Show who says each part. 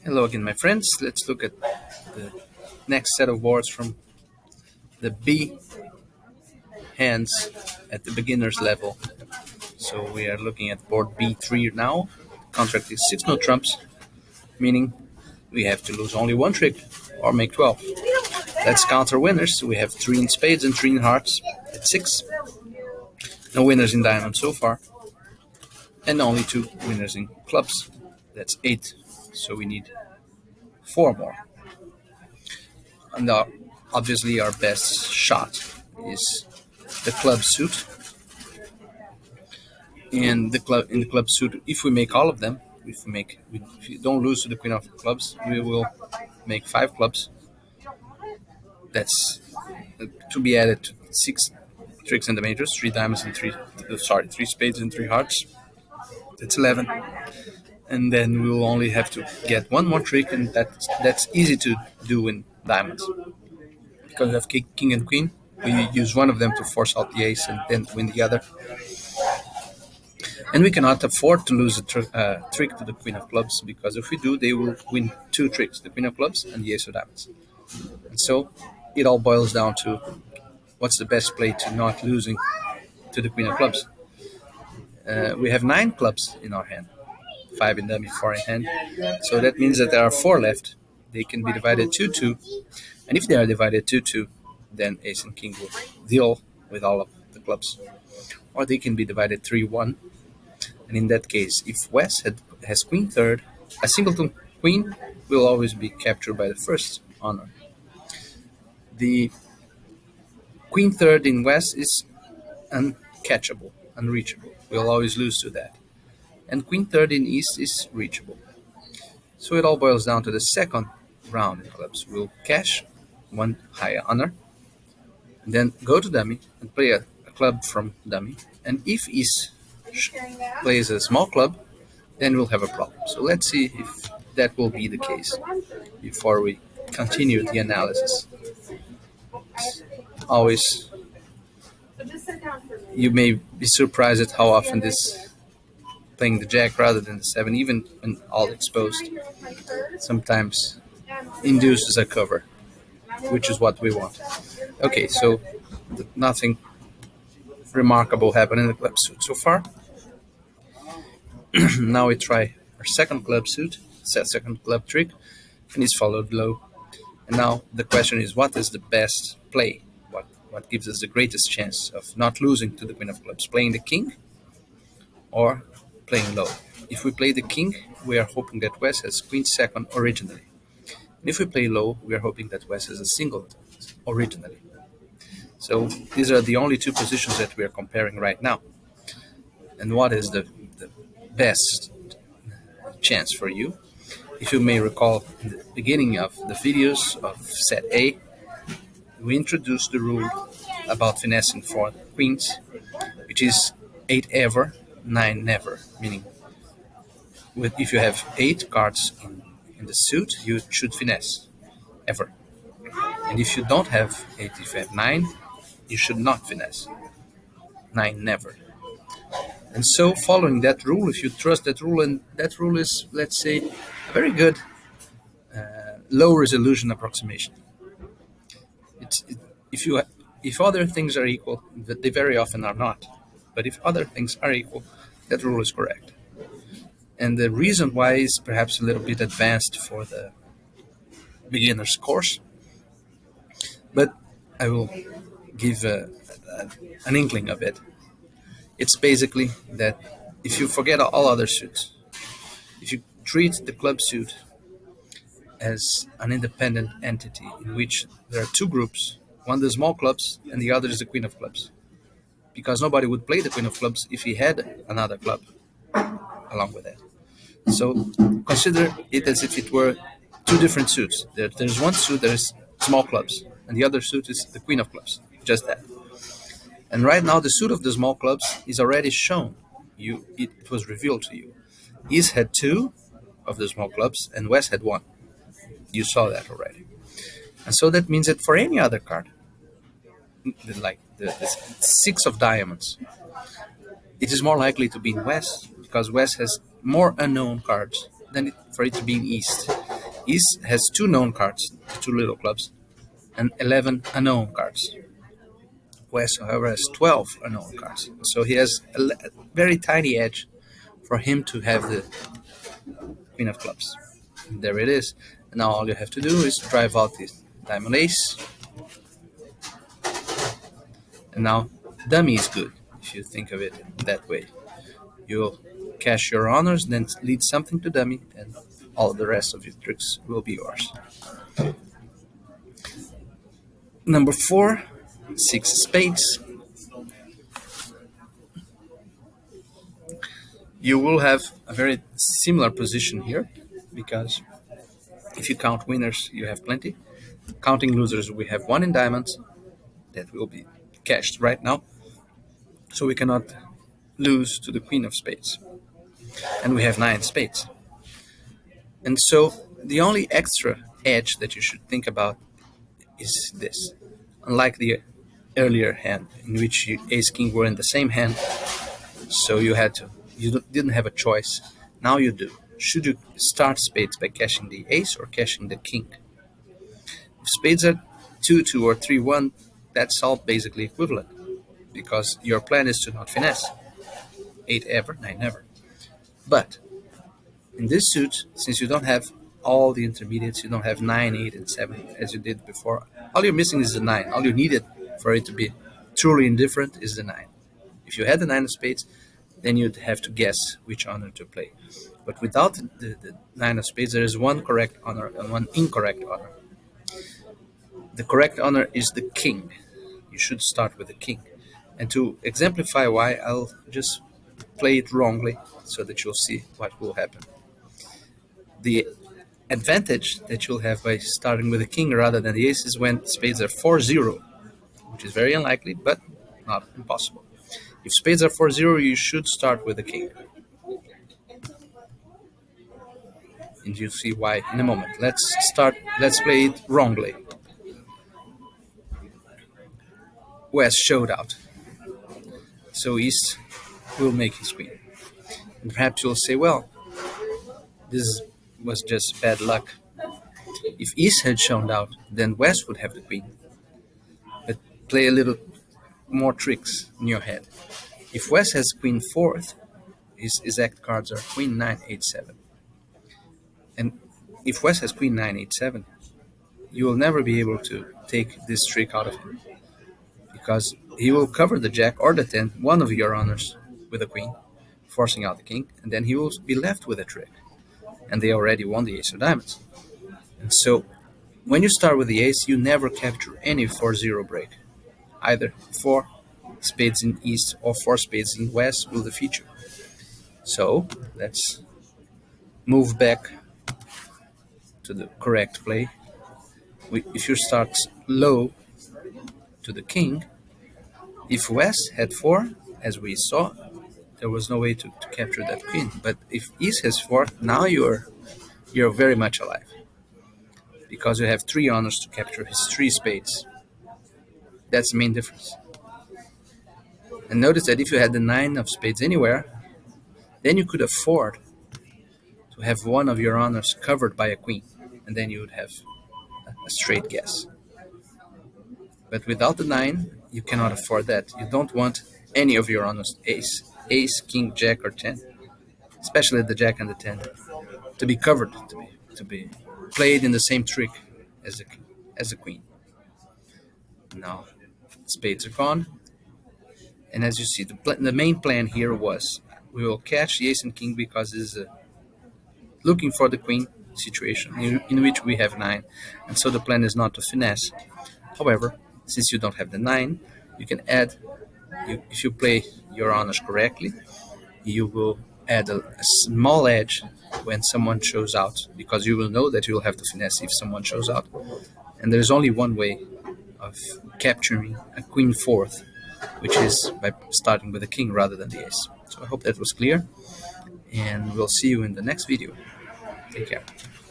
Speaker 1: Hello again, my friends. Let's look at the next set of boards from the B hands at the beginner's level. So we are looking at board B3 now. Contract is 6 no trumps, meaning we have to lose only one trick or make 12. Let's count our winners. We have 3 in spades and 3 in hearts at 6. No winners in diamonds so far. And only 2 winners in clubs. That's 8. So we need 4 more. And obviously our best shot is the club suit. And in the club suit, if we make all of them, if you don't lose to the queen of clubs, we will make 5 clubs. That's to be added to 6 tricks and the majors, 3 diamonds and 3 spades and 3 hearts. That's 11. And then we will only have to get one more trick, and that's easy to do in diamonds. Because we have king and queen, we use one of them to force out the ace and then win the other. And we cannot afford to lose a trick to the queen of clubs, because if we do, they will win 2 tricks, the queen of clubs and the ace of diamonds. And so it all boils down to what's the best play to not losing to the queen of clubs. We have 9 clubs in our hand, 5 in dummy, 4 in hand. So that means that there are 4 left. They can be divided 2-2. And if they are divided 2-2, then ace and king will deal with all of the clubs. Or they can be divided 3-1. And in that case, if West has queen third, a singleton queen will always be captured by the first honor. The queen third in West is uncatchable, unreachable. We'll always lose to that. And queen third in East is reachable. So it all boils down to the second round in clubs. We'll cash one high honor, and then go to dummy and play a club from dummy. And if East plays a small club, then we'll have a problem. So let's see if that will be the case before we continue the analysis. Always, you may be surprised at how often this playing the jack rather than the 7, even when all exposed, sometimes induces a cover, which is what we want. Okay, so nothing remarkable happened in the club suit so far. Now we try our second club suit, second club trick, and it's followed low. And now the question is, what is the best play? What gives us the greatest chance of not losing to the queen of clubs? Playing the king or playing low? If we play the king, we are hoping that West has queen second originally. And if we play low, we are hoping that West has a singleton originally. So these are the only 2 positions that we are comparing right now. And what is the best chance for you? If you may recall, in the beginning of the videos of set A, we introduced the rule about finessing for queens, which is 8 ever, 9 never, meaning if you have 8 cards in the suit, you should finesse, ever. And if you don't have 8, if you have 9, you should not finesse, 9 never. And so following that rule, if you trust that rule, and that rule is, let's say, a very good low resolution approximation. If other things are equal, they very often are not, but if other things are equal, that rule is correct. And the reason why is perhaps a little bit advanced for the beginner's course, but I will give an inkling of it. It's basically that if you forget all other suits, if you treat the club suit as an independent entity in which there are 2 groups, one the small clubs and the other is the queen of clubs, because nobody would play the queen of clubs if he had another club along with it. So consider it as if it were 2 different suits. There's one suit that is small clubs, and the other suit is the queen of clubs, just that. And right now, the suit of the small clubs is already shown. It was revealed to you. East had 2 of the small clubs, and West had 1. You saw that already. And so that means that for any other card, like the 6 of diamonds, it is more likely to be in West, because West has more unknown cards than for it to be in East. Ace has two known cards, two little clubs, and 11 unknown cards. West, however, has 12 unknown cards. So he has a very tiny edge for him to have the Queen of Clubs. And there it is. And now all you have to do is drive out this Diamond Ace. And now dummy is good, if you think of it that way. You'll cash your honors, then lead something to dummy, and all the rest of your tricks will be yours. Number 4, 6 spades. You will have a very similar position here, because if you count winners, you have plenty. Counting losers, we have 1 in diamonds that will be cashed right now, so we cannot lose to the Queen of Spades. And we have 9 spades. And so the only extra edge that you should think about is this. Unlike the earlier hand in which ace king were in the same hand, so you didn't have a choice. Now you do. Should you start spades by cashing the ace or cashing the king? If spades are 2-2 or 3-1, that's all basically equivalent, because your plan is to not finesse. 8 ever, 9 never. But in this suit, since you don't have all the intermediates, you don't have 9, 8, and 7 as you did before. All you're missing is the 9. All you needed for it to be truly indifferent is the 9. If you had the 9 of spades, then you'd have to guess which honor to play. But without the 9 of spades, there is one correct honor and one incorrect honor. The correct honor is the king. You should start with the king. And to exemplify why, I'll just play it wrongly so that you'll see what will happen. The advantage that you'll have by starting with the king rather than the ace is when spades are 4-0, which is very unlikely, but not impossible. If spades are 4-0, you should start with the king. And you'll see why in a moment. Let's play it wrongly. West showed out, so East will make his queen. And perhaps you'll say, well, this was just bad luck. If East had shown out, then West would have the queen. But play a little more tricks in your head. If West has queen 4th, his exact cards are queen 9, 8, 7. And if West has queen 9, 8, 7, you will never be able to take this trick out of him, because he will cover the jack or the 10, one of your honors, with a queen, forcing out the king, and then he will be left with a trick. And they already won the ace of diamonds. And so when you start with the ace, you never capture any 4-0 break. Either 4 spades in east or 4 spades in west will defeat you. So let's move back to the correct play. If you start low to the king, if West had 4, as we saw, there was no way to capture that queen. But if East has 4, now you're very much alive, because you have 3 honors to capture his 3 spades. That's the main difference. And notice that if you had the 9 of spades anywhere, then you could afford to have one of your honors covered by a queen, and then you would have a straight guess. But without the 9, you cannot afford that. You don't want any of your honors, ace, king, jack, or 10, especially the jack and the 10, to be covered, to be played in the same trick as the queen. Now, spades are gone. And as you see, the main plan here was we will catch the ace and king because it's looking for the queen situation in which we have 9. And so the plan is not to finesse. However, since you don't have the 9, you can add, if you play your honors correctly, you will add a small edge when someone shows out, because you will know that you will have to finesse if someone shows out. And there's only one way of capturing a queen 4th, which is by starting with a king rather than the ace. So I hope that was clear, and we'll see you in the next video. Take care.